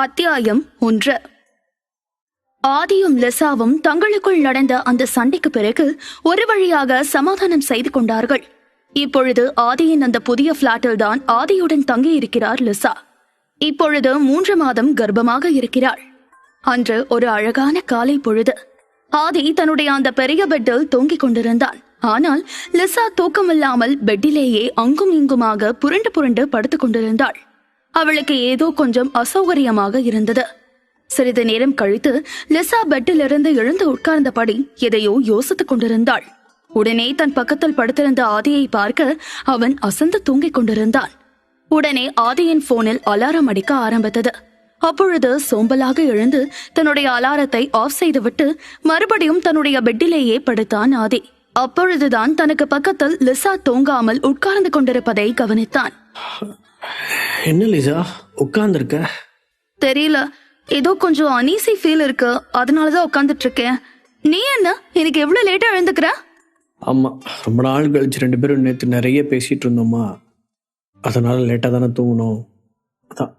அத்தியாயம் 1. ஆதியும் லிசாவும் தங்களுக்குள் நடந்த அந்த சண்டைக்கு பிறகு ஒரு வழியாக சமாதானம் செய்து கொண்டார்கள். இப்பொழுது ஆதியின் அந்த புதிய பிளாட்டில் தான் ஆதியுடன் தங்கியிருக்கிறார் லிசா. இப்பொழுது 3 மாதம் கர்ப்பமாக இருக்கிறாள். அன்று ஒரு அழகான காலை பொழுது. ஆதி தன்னுடைய அந்த பெரிய பெட்டில் தூங்கிக் கொண்டிருந்தான். ஆனால் லிசா தூக்கமில்லாமல் பெட்டிலேயே அங்கும் இங்குமாக புரண்டு புரண்டு படுத்துக் கொண்டிருந்தாள். அவளுக்கு ஏதோ கொஞ்சம் அசௌகரியமாக இருந்தது. சிறிது நேரம் கழித்து லிசா பெட்டிலிருந்து எழுந்து உட்கார்ந்தபடி எதையோ யோசித்துக் கொண்டிருந்தாள். உடனே தன் பக்கத்தில் படுத்திருந்த ஆதியை பார்க்க அவன் அசந்து தூங்கிக் கொண்டிருந்தான். உடனே ஆதியின் போனில் அலாரம் அடிக்க ஆரம்பித்தது. அப்பொழுது சோம்பலாக எழுந்து தன்னுடைய அலாரத்தை ஆஃப் செய்துவிட்டு மறுபடியும் தன்னுடைய பெட்டிலேயே படுத்தான் ஆதி. அப்பொழுதுதான் தனக்கு பக்கத்தில் லிசா தூங்காமல் உட்கார்ந்து கொண்டிருப்பதை கவனித்தான். என்ன லிசா உட்கார்ந்துருக்க? தெரியல, ஏதோ கொஞ்சம் அனீசி ஃபீல் இருக்கு, அதனாலதான் உட்கார்ந்துட்டு இருக்கேன். நீ என்ன எனக்கு எவ்வளவு லேட்டா எழுந்துக்கிற? ஆமா, ரொம்ப நாள் கழிச்சு 2 பேரும் நேற்று நிறைய பேசிட்டு இருந்தோமா, அதனால லேட்டாக தானே தூங்கணும். அதான்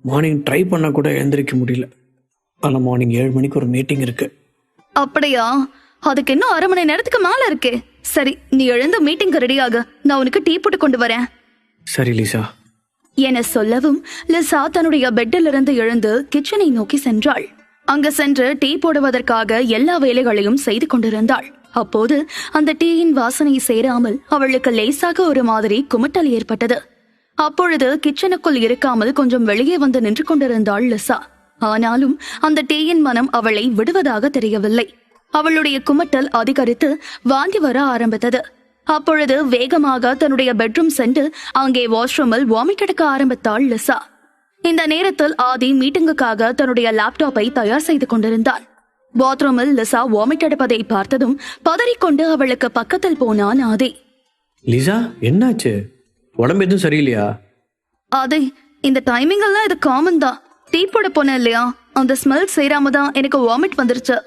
மார்னிங் ட்ரை பண்ண கூட எழுந்திருக்க முடியல. ஆனால் மார்னிங் 7 மணிக்கு ஒரு மீட்டிங் இருக்கு. அப்படியா? அதுக்கு இன்னும் 1/2 மணி நேரத்துக்கு மேல இருக்கே. சரி, நீ எழுந்து மீட்டிங்க்கு ரெடியாக, நான் உனக்கு டீ போட்டு கொண்டு வரேன். சரி லிசா என சொல்லவும் லிசா தன்னுடைய பெட்டிலிருந்து எழுந்து கிச்சனை நோக்கி சென்றாள். அங்கு சென்று டீ போடுவதற்காக எல்லா வேலைகளையும் செய்து கொண்டிருந்தாள். அப்போது அந்த டீயின் வாசனை சேராமல் அவளுக்கு லேசாக ஒரு மாதிரி குமட்டல் ஏற்பட்டது. அப்பொழுது கிச்சனுக்குள் இருக்காமல் கொஞ்சம் வெளியே வந்து நின்று கொண்டிருந்தாள் லிசா. ஆனாலும் அந்த டீயின் மனம் அவளை விடுவதாக தெரியவில்லை. அவளுடைய குமட்டல் அதிகரித்து வாந்தி வர ஆரம்பித்தது. அப்பொழுது வேகமாக தன்னுடைய பெட்ரூம் சென்று அங்கே வாஷ்ரூமில் வாமிட் எடுக்க ஆரம்பித்தாள் லிசா. இந்த நேரத்தில் ஆதி மீட்டிங்குக்காக தன்னுடைய லேப்டாப்பை தயார் செய்து கொண்டிருந்தான். பாத்ரூமில் லிசா வாமிட் எடுப்பதை பார்த்ததும் பதறிக்கொண்டு அவளுக்கு பக்கத்தில் போனான் ஆதி. லிசா என்னாச்சு? உடம்பு எதுவும் சரியில்லையா? ஆதி, இந்த டைமிங் எல்லாம் இது காமன் தான். டீ போட போனேன் இல்லையா, அந்த ஸ்மெல் சேராம தான் எனக்கு வாமிட் வந்துருச்சு.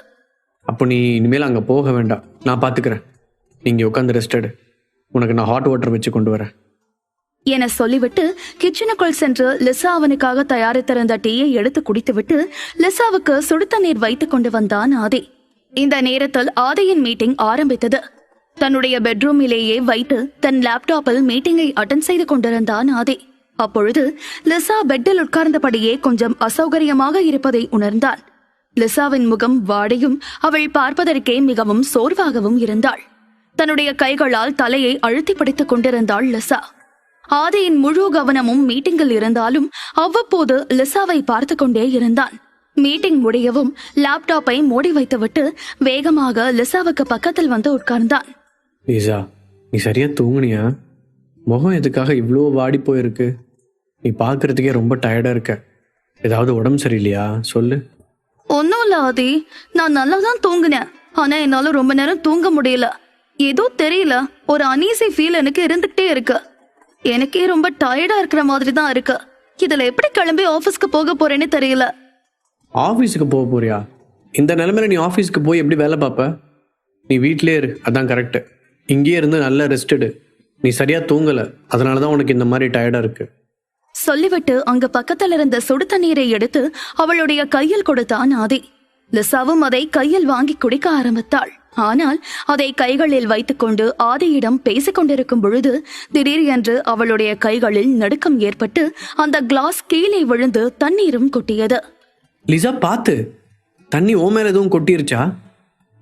அப்போ நீ இனிமேல் அங்கே போக வேண்டாம், நான் பார்த்துக்கிறேன். நீங்கள் உட்காந்து ரெஸ்ட் எடு, உனக்கு நான் ஹாட் வாட்டர் வச்சு கொண்டு வரேன் என சொல்லிவிட்டு கிச்சனுக்குள் சென்று லிசா அவனுக்காக தயாரித்திருந்த டீயை எடுத்து குடித்துவிட்டு லிசாவுக்கு சுடு தண்ணீர் வைத்துக் கொண்டு வந்தான் ஆதி. இந்த நேரத்தில் ஆதியின் மீட்டிங் ஆரம்பித்தது. தன்னுடைய பெட்ரூமிலேயே வைத்து தன் லேப்டாப்பில் மீட்டிங்கை அட்டெண்ட் செய்து கொண்டிருந்தான் ஆதி. அப்பொழுது லிசா பெட்டில் உட்கார்ந்தபடியே கொஞ்சம் அசௌகரியமாக இருப்பதை உணர்ந்தான். லிசாவின் முகம் வாடியும் அவள் பார்ப்பதற்கே மிகவும் சோர்வாகவும் இருந்தாள். தன்னுடைய கைகளால் தலையை அழுத்தி பிடித்துக் கொண்டிருந்தாள் லிசா. ஆதியின் முழு கவனமும் மீட்டிங்கில் இருந்தாலும் அவ்வப்போது லிசாவை பார்த்து கொண்டே இருந்தான். மீட்டிங் முடியவும் லேப்டாப்பை மூடி வைத்துவிட்டு வேகமாக லிசாவுக்கு பக்கத்தில் வந்து உட்கார்ந்தான். லிசா, நீ சரியா தூங்குனியா? முகம் எதுக்காக இவ்வளோ வாடி போயிருக்கு? நீ பார்க்கறதுக்கே ரொம்ப டயர்டா இருக்க. ஏதாவது உடம்பு சரியில்லையா? சொல்லு. ஒன்னும் இல்ல ஆதி, நான் நல்லா தான் தூங்குனேன். ஆனா என்னால ரொம்ப நேரம் தூங்க முடியல. ஏதோ தெரியல, ஒரு அனீசி ஃபீல் எனக்கு இருந்துகிட்டே இருக்கு. எனக்கே ரொம்ப டயர்டா இருக்கிற மாதிரி தான் இருக்கு. இதுல எப்படி கிளம்பி ஆபீஸ்க்கு போக போறேன்னு தெரியல. ஆஃபீஸுக்கு போக போறியா? இந்த நிலைமையில நீ ஆஃபீஸ்க்கு போய் எப்படி வேலை பார்ப்ப? நீ வீட்டிலே இரு, அதான் கரெக்டு. இங்கேயே இருந்து நல்லா ரெஸ்ட் எடு. நீ சரியா தூங்கல, அதனால தான் உனக்கு இந்த மாதிரி டயர்டா இருக்கு. சொல்லிவிட்டு அங்கு பக்கத்தில் இருந்த சுடு தண்ணீரை எடுத்து அவளுடைய கையில் கொடுத்தான் ஆதி. லிசாவும் அதை கையில் வாங்கி குடிக்க ஆரம்பித்தாள். ஆனால் அதை கைகளில் வைத்துக்கொண்டு ஆதியிடம் பேசிக் கொண்டிருக்கும் பொழுது திடீரென்று அவளுடைய கைகளில் நடுக்கம் ஏற்பட்டு அந்த கிளாஸ் கீழே விழுந்து தண்ணீரும் கொட்டியது. லிசா பார்த்து, தண்ணி ஓ மேல எதுவும் கொட்டிருச்சா?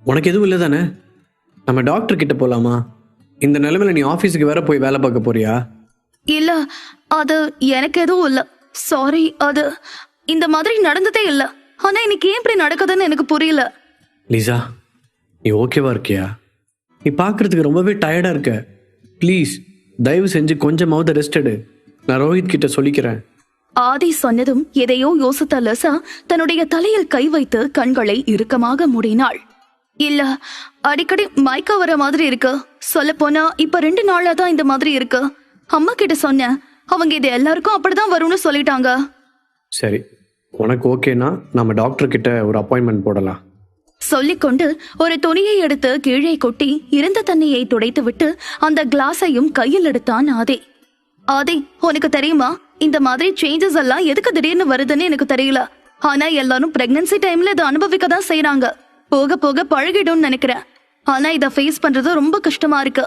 உனக்கு எதுவும் இல்லை தானே? நம்ம டாக்டர் கிட்ட போலாமா? இந்த நிலைமையில நீ ஆஃபீஸுக்கு வேற போய் வேலை பார்க்க போறியா? இல்ல, அது எனக்கு எதுவும் இல்ல. சாரி, அது இந்த மாதிரி நடந்ததே இல்ல. ஆனா இன்னைக்கு ஏன் இப்படி நடக்குதுன்னு எனக்கு புரியல. லிசா, நீ ஓகேவா இருக்கியா? நீ பார்க்கறதுக்கு ரொம்பவே டயர்டா இருக்க. ப்ளீஸ் தயவு செஞ்சு கொஞ்சமாவது ரெஸ்ட் எடு. நான் ரோஹித் கிட்ட சொல்லிக்கிறேன். ஆதி சொன்னதும் எதையோ யோசித்த லிசா தன்னுடைய தலையில் கை வைத்து கண்களை இறுக்கமாக மூடினாள். இல்ல, அடிக்கடி மயக்க வர மாதிரி இருக்கு. சொல்ல போனா இப்ப 2 நாளா தான் இந்த மாதிரி இருக்கு. அம்மா கிட்ட சொன்னேன், அவங்க இது எல்லாருக்கும் அப்படிதான் வரும்னு சொல்லிட்டாங்க. சரி, உனக்கு ஓகேனா நம்ம டாக்டர் கிட்ட ஒரு அப்பாயின்மெண்ட் போடலாம். சொல்லிக்கொண்டு ஒரு துணியை எடுத்து கீழே கொட்டி இருந்த தண்ணியை துடைத்து விட்டு அந்த கிளாஸையும் கையில் எடுத்தான் ஆதி. ஆதி, உனக்கு தெரியுமா, இந்த மாதிரி சேஞ்சஸ் எல்லாம் எதுக்கு திடீர்னு வருதுன்னு எனக்கு தெரியல. ஆனா எல்லாரும் பிரெக்னன்சி டைம்ல இதை அனுபவிக்க தான் செய்யறாங்க. போக போக பழகிடும்னு நினைக்கிறேன். ஆனா இதை ஃபேஸ் பண்றது ரொம்ப கஷ்டமா இருக்கு.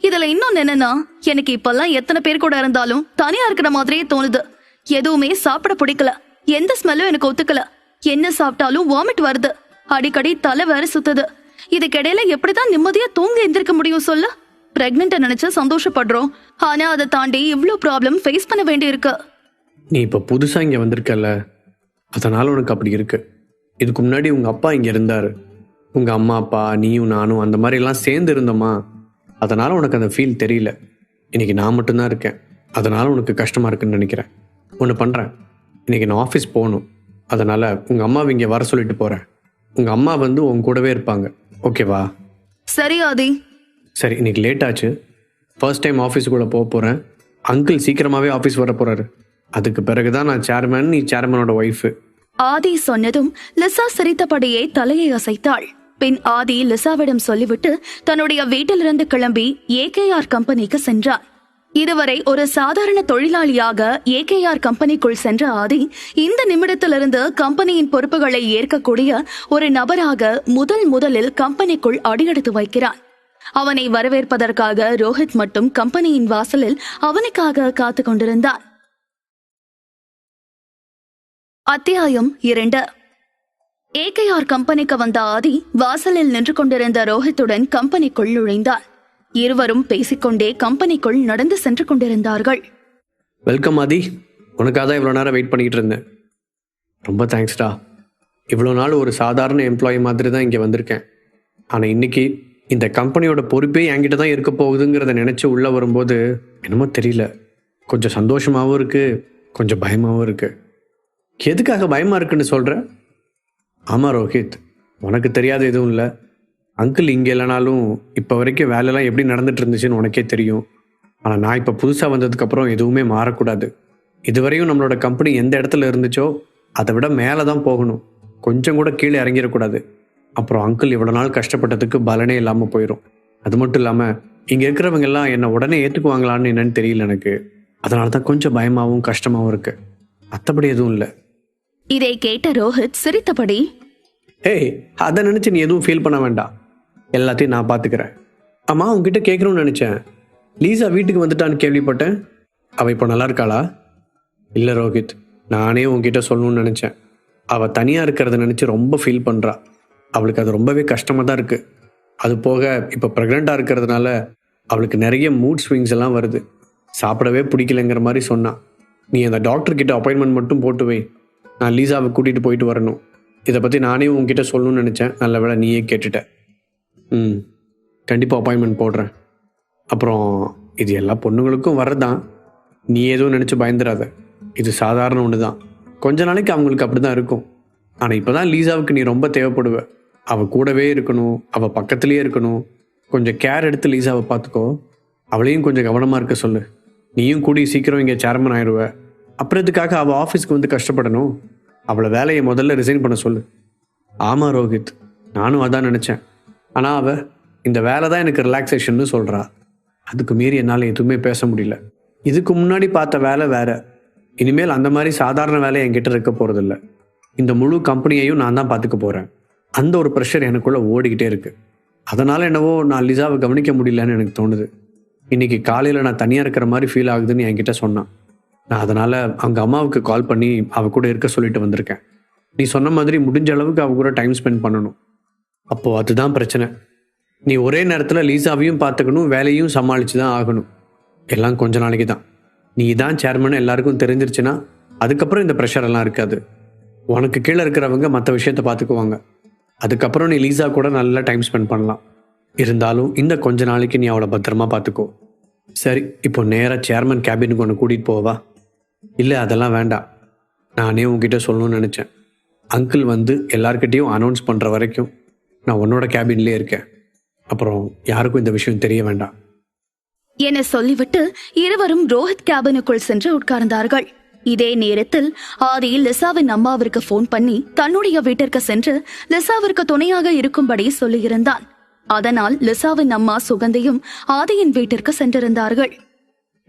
இதுல இன்னொன்னு என்னன்னா, எனக்கு இப்பெல்லாம் எத்தனை பேர் கூட இருந்தாலும் தனியா இருக்கிற மாதிரியே தோணுது. எதுவுமே சாப்பிட பிடிக்கல. எந்த ஸ்மெல்லும் எனக்கு ஒத்துக்கல. என்ன சாப்பிட்டாலும் வாமிட் வருது. அடிக்கடி தலை வேற சுத்துது. இதுக்கிடையில எப்படிதான் நிம்மதியா தூங்க எந்திருக்க முடியும் சொல்ல? பிரெக்னென்ட் நினைச்சு சந்தோஷப்படுறோம். ஆனா அதை தாண்டி இவ்ளோ ப்ராப்ளம் ஃபேஸ் பண்ண வேண்டி இருக்கு. நீ இப்ப புதுசா இங்க வந்திருக்கல, அதனால உனக்கு அப்படி இருக்கு. இதுக்கு முன்னாடி உங்க அப்பா இங்க இருந்தாரு. உங்க அம்மா அப்பா நீயும் நானும் அந்த மாதிரி எல்லாம் சேர்ந்து இருந்தோமா, அதனால உனக்கு அந்த ஃபீல் தெரியல. இன்னைக்கு நான் மட்டும்தான் இருக்கேன், அதனால உனக்கு கஷ்டமா இருக்குன்னு நினைக்கிறேன். ஒன்று பண்றேன், இன்னைக்கு நான் ஆஃபீஸ் போகணும். அதனால உங்க அம்மாவை இங்க வர சொல்லிட்டு போறேன். உங்க அம்மா வந்து உங்க கூடவே இருப்பாங்க, ஓகேவா? சரி ஆதி. சரி, இன்னைக்கு லேட் ஆச்சு. ஃபர்ஸ்ட் டைம் ஆஃபீஸுக்குள்ளே போக போகிறேன். அங்கிள் சீக்கிரமாகவே ஆஃபீஸ் வர போகிறாரு. அதுக்கு பிறகுதான் நான் சேர்மேன், நீ சேர்மனோட ஒய்ஃபு. ஆதி சொன்னதும் லிசா சிரித்தபடியே தலையை அசைத்தாள். பின் ஆதி லிசாவிடம் சொல்லிவிட்டு தன்னுடைய வீட்டிலிருந்து கிளம்பி ஏகேஆர் கம்பெனிக்கு சென்றான். இதுவரை ஒரு சாதாரண தொழிலாளியாக ஏகேஆர் கம்பெனிக்குள் சென்ற ஆதி இந்த நிமிடத்திலிருந்து கம்பெனியின் பொறுப்புகளை ஏற்கக்கூடிய ஒரு நபராக முதலில் கம்பெனிக்குள் அடியெடுத்து வைக்கிறான். அவனை வரவேற்பதற்காக ரோஹித் மட்டும் கம்பெனியின் வாசலில் அவனுக்காக காத்து கொண்டிருந்தான். அத்தியாயம் 2. ஏகேஆர் கம்பெனிக்கு வந்த ஆதி வாசலில் நின்று கொண்டிருந்த ரோஹித்துடன் கம்பெனிக்குள் நுழைந்தான். இருவரும் பேசிக்கொண்டே கம்பெனிக்குள் நடந்து சென்று கொண்டிருந்தார்கள். வெல்கம் ஆதி, உனக்காக தான் இவ்வளோ நேரம் வெயிட் பண்ணிட்டு இருந்தேன். ரொம்ப தேங்க்ஸ்டா. இவ்வளோ நாள் ஒரு சாதாரண எம்ப்ளாயி மாதிரி தான் இங்கே வந்திருக்கேன். ஆனால் இன்னைக்கு இந்த கம்பெனியோட பொறுப்பே என்கிட்ட தான் இருக்க போகுதுங்கிறத நினச்சி உள்ளே வரும்போது என்னமோ தெரியல, கொஞ்சம் சந்தோஷமாகவும் இருக்குது, கொஞ்சம் பயமாகவும் இருக்குது. எதுக்காக பயமாக இருக்குன்னு சொல்கிற? ஆமாம் ரோஹித், உனக்கு தெரியாத எதுவும் இல்லை. அங்கிள் இங்கே இல்லைனாலும் இப்போ வரைக்கும் வேலைலாம் எப்படி நடந்துட்டு இருந்துச்சுன்னு உனக்கே தெரியும். ஆனால் நான் இப்போ புதுசாக வந்ததுக்கப்புறம் எதுவுமே மாறக்கூடாது. இதுவரையும் நம்மளோட கம்பெனி எந்த இடத்துல இருந்துச்சோ அதை விட மேலே தான் போகணும், கொஞ்சம் கூட கீழே இறங்கிடக்கூடாது. அப்புறம் அங்கிள் இவ்வளோ நாள் கஷ்டப்பட்டதுக்கு பலனே இல்லாமல் போயிடும். அது மட்டும் இல்லாமல் இங்கே இருக்கிறவங்க எல்லாம் என்னை உடனே ஏற்றுக்குவாங்களான்னு என்னன்னு தெரியல எனக்கு. அதனால தான் கொஞ்சம் பயமாகவும் கஷ்டமாகவும் இருக்கு. மற்றபடி எதுவும் இல்லை. இதை கேட்ட ரோஹித் சிரித்தபடி, ஏய், அதை நினச்சி நீ எதுவும் ஃபீல் பண்ண வேண்டாம், எல்லாத்தையும் நான் பார்த்துக்கிறேன். அம்மா, உங்ககிட்ட கேட்கணும்னு நினச்சேன். லீசா வீட்டுக்கு வந்துட்டான்னு கேள்விப்பட்டேன். அவள் இப்போ நல்லா இருக்காளா? இல்லை ரோஹித், நானே உங்ககிட்ட சொல்லணும்னு நினச்சேன். அவள் தனியாக இருக்கிறத நினச்சி ரொம்ப ஃபீல் பண்ணுறா. அவளுக்கு அது ரொம்பவே கஷ்டமாக தான் இருக்குது. அது போக இப்போ ப்ரெக்னெண்ட்டாக இருக்கிறதுனால அவளுக்கு நிறைய மூட் ஸ்விங்ஸ் எல்லாம் வருது. சாப்பிடவே பிடிக்கலைங்கிற மாதிரி சொன்னான். நீ அந்த டாக்டர்கிட்ட அப்பாயின்மெண்ட் மட்டும் போட்டு வை, நான் லீசாவை கூட்டிகிட்டு போயிட்டு வரணும். இதை பற்றி நானே உங்ககிட்ட சொல்லணும்னு நினச்சேன், நல்ல வேளை நீயே கேட்டுட்ட. கண்டிப்பாக அப்பாயின்மெண்ட் போடுறேன். அப்புறம் இது எல்லா பொண்ணுங்களுக்கும் வர்றதான், நீ எதுவும் நினச்சி பயந்துடாத. இது சாதாரண ஒன்று தான். கொஞ்ச நாளைக்கு அவங்களுக்கு அப்படி தான் இருக்கும். ஆனால் இப்போ தான் லீசாவுக்கு நீ ரொம்ப தேவைப்படுவ. அவள் கூடவே இருக்கணும், அவள் பக்கத்துலேயே இருக்கணும். கொஞ்சம் கேர் எடுத்து லீசாவை பார்த்துக்கோ. அவளையும் கொஞ்சம் கவனமாக இருக்க சொல்லு. நீயும் கூடி சீக்கிரம் இங்கே சேர்மன் ஆயிடுவ. அப்புறத்துக்காக அவள் ஆஃபீஸ்க்கு வந்து கஷ்டப்படணும். அவளை வேலையை முதல்ல ரிசைன் பண்ண சொல்லு. ஆமாம் ரோஹித், நானும் அதான் நினச்சேன். ஆனால் அவள் இந்த வேலை தான் எனக்கு ரிலாக்ஸேஷன்னு சொல்கிறா. அதுக்கு மீறி என்னால் எதுவுமே பேச முடியல. இதுக்கு முன்னாடி பார்த்த வேலை வேற. இனிமேல் அந்த மாதிரி சாதாரண வேலை என்கிட்ட இருக்க போகிறதில்ல. இந்த முழு கம்பெனியையும் நான் தான் பார்த்துக்க போகிறேன். அந்த ஒரு ப்ரெஷர் எனக்குள்ளே ஓடிக்கிட்டே இருக்குது. அதனால் என்னவோ நான் லிசாவை கவனிக்க முடியலன்னு எனக்கு தோணுது. இன்றைக்கி காலையில் நான் தனியாக இருக்கிற மாதிரி ஃபீல் ஆகுதுன்னு என்கிட்ட சொன்னான். நான் அதனால் அவங்க அம்மாவுக்கு கால் பண்ணி அவள் கூட இருக்க சொல்லிட்டு வந்திருக்கேன். நீ சொன்ன மாதிரி முடிஞ்ச அளவுக்கு அவ கூட டைம் ஸ்பெண்ட் பண்ணணும். அப்போது அதுதான் பிரச்சனை. நீ ஒரே நேரத்தில் லீசாவையும் பார்த்துக்கணும், வேலையும் சமாளித்து தான் ஆகணும். எல்லாம் கொஞ்ச நாளைக்கு தான். நீ தான் சேர்மன் எல்லாருக்கும் தெரிஞ்சிருச்சுன்னா அதுக்கப்புறம் இந்த ப்ரெஷர் எல்லாம் இருக்காது. உனக்கு கீழே இருக்கிறவங்க மற்ற விஷயத்தை பார்த்துக்குவாங்க. அதுக்கப்புறம் நீ லீசா கூட நல்லா டைம் ஸ்பெண்ட் பண்ணலாம். இருந்தாலும் இந்த கொஞ்ச நாளைக்கு நீ அவளை பத்திரமா பார்த்துக்கோ. சரி, இப்போ நேராக சேர்மன் கேபினுக்கு ஒன்று கூட்டிகிட்டு போவா? இல்லை, அதெல்லாம் வேண்டாம். நானே உங்ககிட்ட சொல்லணும்னு நினச்சேன். அங்கிள் வந்து எல்லார்கிட்டையும் அனௌன்ஸ் பண்ணுற வரைக்கும் நான் உன்னோட கேபின்லேயே இருக்கேன். அப்புறம் யாருக்கும் இந்த விஷயம் தெரிய வேண்டாம் என சொல்லிவிட்டு இருவரும் ரோஹித் கேபினுக்குள் சென்று உட்கார்ந்தார்கள். இதே நேரத்தில் ஆதி லிசாவின் அம்மாவிற்கு போன் பண்ணி தன்னுடைய வீட்டிற்கு சென்று லிசாவிற்கு துணையாக இருக்கும்படி சொல்லியிருந்தான். அதனால் லிசாவின் அம்மா சுகந்தியும் ஆதியின் வீட்டிற்கு சென்றிருந்தார்கள்.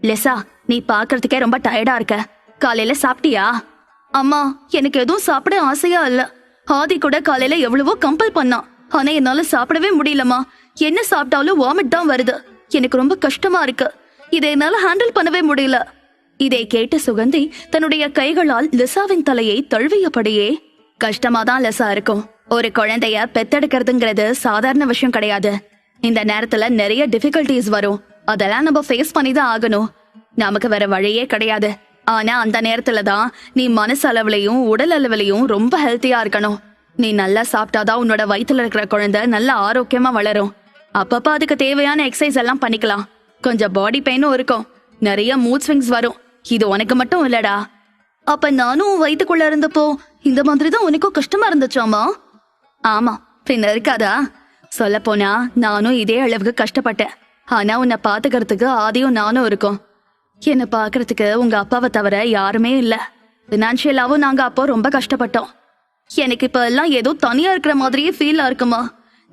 லிசா, நீ பாக்குறதுக்கே ரொம்ப டயர்டா இருக்க. காலையில சாப்பிட்டியா? அம்மா, எனக்கு எதுவும் சாப்பிட ஆசையா இல்ல. ஆதி கூட காலையில எவ்வளவோ கம்பல் பண்ணான். ஆனா என்னால சாப்பிடவே முடியலம்மா. என்ன சாப்பிட்டாலும் வாமிட் தான் வருது. எனக்கு ரொம்ப கஷ்டமா இருக்கு. இதை என்னால ஹேண்டில் பண்ணவே முடியல. இதை கேட்ட சுகந்தி தன்னுடைய கைகளால் லிசாவின் தலையை தழுவியபடியே, கஷ்டமாதான் லிசா இருக்கும். ஒரு குழந்தைய பெத்தெடுக்கிறதுங்கிறது சாதாரண விஷயம் கிடையாது. இந்த நேரத்துல நிறைய டிஃபிகல்டிஸ் வரும். அதெல்லாம் நம்ம ஃபேஸ் பண்ணி தான் ஆகணும். நமக்கு வேற வழியே கிடையாது. ஆனா அந்த நேரத்துல தான் நீ மனசு அளவுலயும் உடல் அளவுலயும் ரொம்ப ஹெல்த்தியா இருக்கணும். நீ நல்லா சாப்பிட்டாதான் உன்னோட வயித்துல இருக்கிற குழந்தை நல்ல ஆரோக்கியமா வளரும். அப்பப்ப அதுக்கு தேவையான எக்ஸசைஸ் எல்லாம் பண்ணிக்கலாம். கொஞ்சம் பாடி பெயினும் இருக்கும். நிறைய மூட் ஸ்விங்ஸ் வரும். இது உனக்கு மட்டும் இல்லடா. அப்ப நானும் வயிற்றுக்குள்ள இருந்தப்போ இந்த மாதிரி தான் உனக்கும் கஷ்டமா இருந்துச்சாமா? ஆமா, பின்ன இருக்காதா? சொல்ல போனா நானும் இதே அளவுக்கு கஷ்டப்பட்டேன். ஆனா உன்னை பாத்துக்கிறதுக்கு ஆதியும் நானும் இருக்கோம். என்னை பாக்குறதுக்கு உங்க அப்பாவை தவிர யாருமே இல்ல. பினான்சியலாவும் நாங்க அப்போ ரொம்ப கஷ்டப்பட்டோம். எனக்கு இப்ப எல்லாம் ஏதோ தனியா இருக்கிற மாதிரியே ஃபீலா இருக்குமா.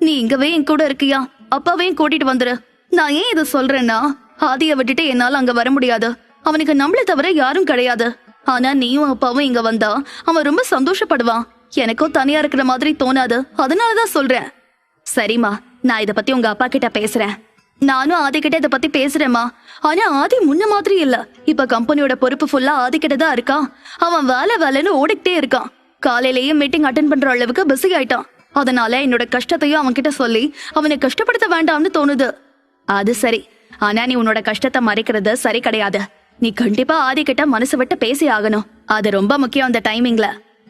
நீ இங்கவே என் கூட இருக்கியா? அப்பாவையும் கூட்டிட்டு வந்துரு. நான் ஏன் இதை சொல்றேன்னா, ஆதியை விட்டுட்டு என்னால அங்க வர முடியாது. அவனுக்கு நம்மளை தவிர யாரும் கிடையாது. ஆனா நீயும் அப்பாவும் இங்க வந்தா அவன் ரொம்ப சந்தோஷப்படுவான். எனக்கும் தனியா இருக்கிற மாதிரி தோணாது. அதனாலதான் சொல்றேன். சரிம்மா, நான் இத பத்தி உங்க அப்பா கிட்ட பேசுறேன். நானும் ஆதி கிட்ட இத பத்தி பேசுறேம்மா. ஆனா ஆதி முன்ன மாதிரி இல்ல. இப்ப கம்பெனியோட பொறுப்பு ஃபுல்லா ஆதி கிட்ட தான் இருக்கான். அவன் வேலைன்னு ஓடிக்கிட்டே இருக்கான். காலையிலேயே மீட்டிங் அட்டென்ட் பண்ற அளவுக்கு பிஸி ஆயிட்டான். அதனால என்னோட கஷ்டத்தையும் அவன் கிட்ட சொல்லி அவனை கஷ்டப்படுத்த வேண்டாம்னு தோணுது. அது சரி, ஆனா நீ உன்னோட கஷ்டத்தை மறைக்கிறது சரி கிடையாது. நீ கண்டிப்பா ஆதி கிட்ட மனசு விட்டு பேசி ஆகணும். அது ரொம்ப முக்கியம் அந்த டைமிங்ல.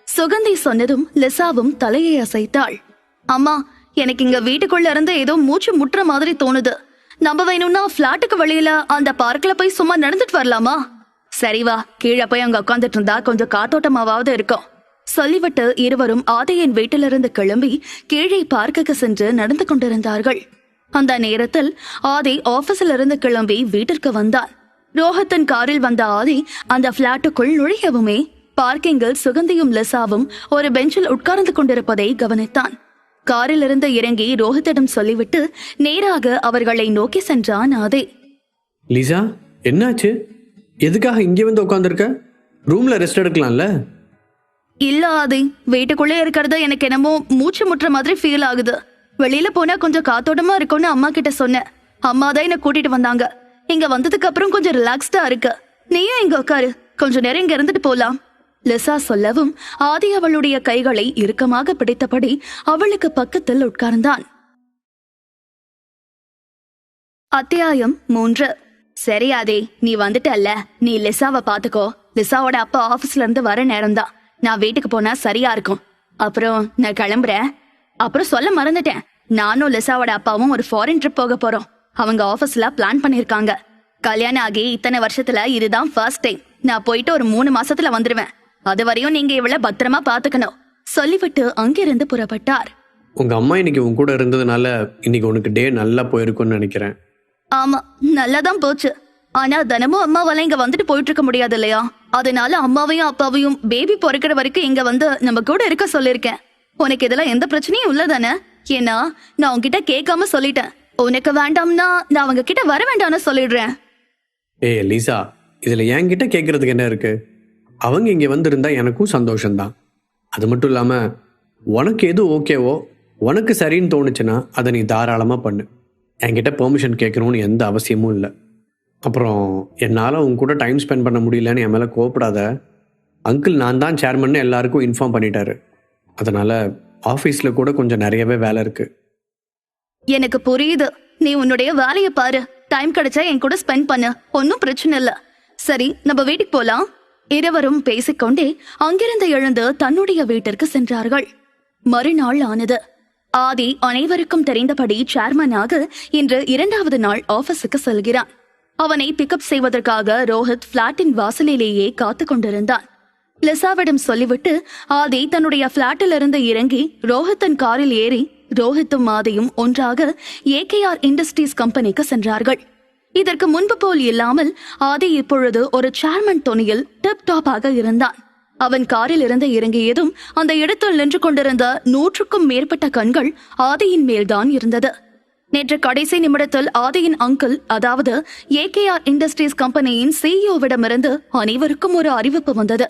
சுகந்தி சொன்னதும் லிசாவும் தலையை அசைத்தாள். அம்மா, எனக்கு இங்க வீட்டுக்குள்ள இருந்து ஏதோ மூச்சு முட்டுற மாதிரி தோணுது. நம்ம வேணும்னா பிளாட்டுக்கு வெளியில அந்த பார்க்ல போய் சும்மா நடந்துட்டு வரலாமா? சரி வா, கீழே போய் அங்க உட்காந்துட்டு இருந்தா கொஞ்சம் காத்தோட்டமாவது இருக்கும். சொல்லிவிட்டு இருவரும் ஆதியின் வீட்டிலிருந்து கிளம்பி கீழே பார்க்குக்கு சென்று நடந்து கொண்டிருந்தார்கள். அந்த நேரத்தில் ஆதி ஆபீஸ்ல இருந்து கிளம்பி வீட்டிற்கு வந்தான். ரோஹத்தின் காரில் வந்த ஆதி அந்த பிளாட்டுக்குள் நுழையவுமே பார்க்கிங்கில் சுகந்தியும் லிசாவும் ஒரு பெஞ்சில் உட்கார்ந்து கொண்டிருப்பதை கவனித்தான். காரில் இருந்து இறங்கி ரோஹித்திடம் சொல்லிவிட்டு நேராக அவர்களை நோக்கி சென்றான் ஆதி. லிசா, என்னாச்சு? எதுக்காக இங்கே வந்து உட்காந்துருக்க? ரூம்ல ரெஸ்ட் எடுக்கலாம்ல? இல்ல ஆதி, வீட்டுக்குள்ளே இருக்கிறது எனக்கு என்னமோ மூச்சு முட்டுற மாதிரி ஃபீல் ஆகுது. வெளியில போனா கொஞ்சம் காத்தோட்டமா இருக்கும்னு அம்மா கிட்ட சொன்னேன். அம்மா தான் என்ன கூட்டிட்டு வந்தாங்க. இங்க வந்ததுக்கு அப்புறம் கொஞ்சம் ரிலாக்ஸ்டா இருக்கு. நீயும் இங்க உட்காரு, கொஞ்ச நேரம் இங்க இருந்துட்டு போலாம். லிசா சொல்லவும் ஆதி அவளுடைய கைகளை இறுக்கமாக பிடித்தபடி அவளுக்கு பக்கத்தில் உட்கார்ந்தான். அத்தியாயம் 3. சரி ஆதி, நீ வந்துட்டல்ல, நீ லிசாவை பாத்துக்கோ. லிசாவோட அப்பா ஆபீஸ்ல இருந்து வர நேரம்தான். நான் வீட்டுக்கு போனா சரியா இருக்கும். அப்புறம் நான் கிளம்புறேன். அப்புறம் சொல்ல மறந்துட்டேன், நானும் லிசாவோட அப்பாவும் ஒரு ஃபாரின் ட்ரிப் போக போறோம். அவங்க ஆபீஸ்ல பிளான் பண்ணிருக்காங்க. கல்யாணம் ஆகி இத்தனை வருஷத்துல இதுதான் ஃபர்ஸ்ட் டைம். நான் போயிட்டு ஒரு 3 மாசத்துல வந்துருவேன். அது வரையும் நீங்க இவ்வளவு பத்திரமா பாத்துக்கணும். சொல்லிவிட்டு அங்கிருந்து புறப்பட்டார். உங்க அம்மா இன்னைக்கு உன் கூட இருந்ததுனால இன்னைக்கு உனக்கு டே நல்லா போயிருக்கும்னு நினைக்கிறேன். ஆமா, நல்லாதான் போச்சு. ஆனா தினமும் அம்மாவால இங்க வந்துட்டு போயிட்டு இருக்க முடியாது இல்லையா? அதனால அம்மாவையும் அப்பாவையும் பேபி பிறக்கிற வரைக்கும் இங்க வந்து நம்ம கூட இருக்க சொல்லிருக்கேன். உனக்கு இதெல்லாம் எந்த பிரச்சனையும் இல்லதானே? ஏன்னா நான் உன்கிட்ட கேட்காம சொல்லிட்டேன். உனக்கு வேண்டாம்னா நான் அவங்க கிட்ட வர வேண்டாம்னு சொல்லிடுறேன். ஏய் லிசா, இதுல என்கிட்ட கேட்கறதுக்கு என்ன இருக்கு? அவங்க இங்க வந்திருந்தா எனக்கும் சந்தோஷம்தான். அது மட்டும் இல்லாம உனக்கு எது ஓகேவோ, உனக்கு சரின்னு தோணுச்சுன்னா அதை நீ தாராளமா பண்ணு. என்கிட்ட பெர்மிஷன் கேட்கணும்னு எந்த அவசியமும் இல்லை. அப்புறம் என்னால் உன் கூட டைம் ஸ்பெண்ட் பண்ண முடியலன்னு என் மேலே கோவப்படாத. அங்கிள் நான் தான் சேர்மன்னு எல்லாருக்கும் இன்ஃபார்ம் பண்ணிட்டாரு. அதனால ஆஃபீஸில் கூட கொஞ்சம் நிறையவே வேலை இருக்கு. எனக்கு புரியுது. நீ உன்னுடைய வேலையை பாரு. டைம் கிடைச்சா என் கூட ஸ்பெண்ட் பண்ணு. ஒன்னும் பிரச்சனை இல்ல. சரி, நம்ம வீட்டுக்கு போலாம். இருவரும் பேசிக்கொண்டே அங்கிருந்து எழுந்து தன்னுடைய வீட்டிற்கு சென்றார்கள். மறுநாள் ஆனது. ஆதி அனைவருக்கும் தெரிந்தபடி சேர்மனாக இன்று 2வது நாள் ஆபீஸுக்கு செல்கிறான். அவனை பிக்கப் செய்வதற்காக ரோஹித் பிளாட்டின் வாசலிலேயே காத்து கொண்டிருந்தான். லிசாவிடம் சொல்லிவிட்டு ஆதி தன்னுடைய பிளாட்டில் இருந்து இறங்கி ரோஹித்தின் காரில் ஏறி ரோஹித்தும் ஆதியும் ஒன்றாக AKR இண்டஸ்ட்ரீஸ் கம்பெனிக்கு சென்றார்கள். இதற்கு முன்பு போல் இல்லாமல் ஆதி இப்பொழுது ஒரு சேர்மன் துணியில் டிப் டாப்பாக இருந்தான். அவன் காரில் இருந்து இறங்கியதும் அந்த இடத்தில் நின்று கொண்டிருந்த 100க்கும் மேற்பட்ட கண்கள் ஆதியின் மேல்தான் இருந்தது. நேற்று கடைசி நிமிடத்தில் ஆதியின் அங்கிள், அதாவது ஏகேஆர் இண்டஸ்ட்ரீஸ் கம்பெனியின் சிஇஓவிடமிருந்து அனைவருக்கும் ஒரு அறிவிப்பு வந்தது.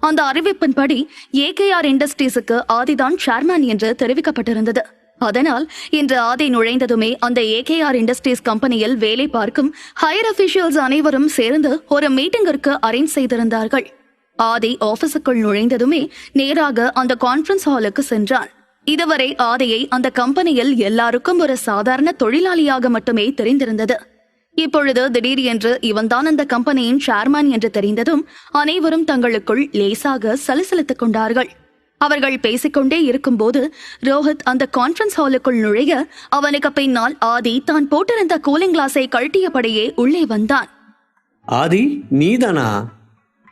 அந்த அறிவிப்பின்படி ஏகேஆர் இண்டஸ்ட்ரீஸுக்கு ஆதிதான் சேர்மேன் என்று தெரிவிக்கப்பட்டிருந்தது. அதனால் இன்று ஆதி நுழைந்ததுமே அந்த ஏகேஆர் இண்டஸ்ட்ரீஸ் கம்பெனியில் வேலை பார்க்கும் ஹையர் அபிஷியல்ஸ் அனைவரும் சேர்ந்து ஒரு மீட்டிங்கிற்கு அரேஞ்ச் செய்திருந்தார்கள். ஆதி ஆபீஸுக்குள் நுழைந்ததுமே நேராக அந்த கான்ஃபரன்ஸ் ஹாலுக்கு சென்றான். இதுவரை ஆதியை அந்த கம்பெனியில் எல்லாருக்கும் ஒரு சாதாரண தொழிலாளியாக மட்டுமே தெரிந்திருந்தது. இப்பொழுது திடீர் என்று இவன்தான் அந்த கம்பெனியின் சேர்மேன் என்று தெரிந்ததும் அனைவரும் தங்களுக்குள் லேசாக சலசலத்துக் கொண்டார்கள். அவர்கள் பேசிக்கொண்டே இருக்கும்போது ரோஹித் அந்த கான்ஃபரன்ஸ் ஹாலுக்குள் நுழைய அவனுக்கு பின்னால் ஆதி தான் போட்டிருந்த கூலிங் கிளாஸை கழட்டியபடியே உள்ளே வந்தான். ஆதி, நீதானா?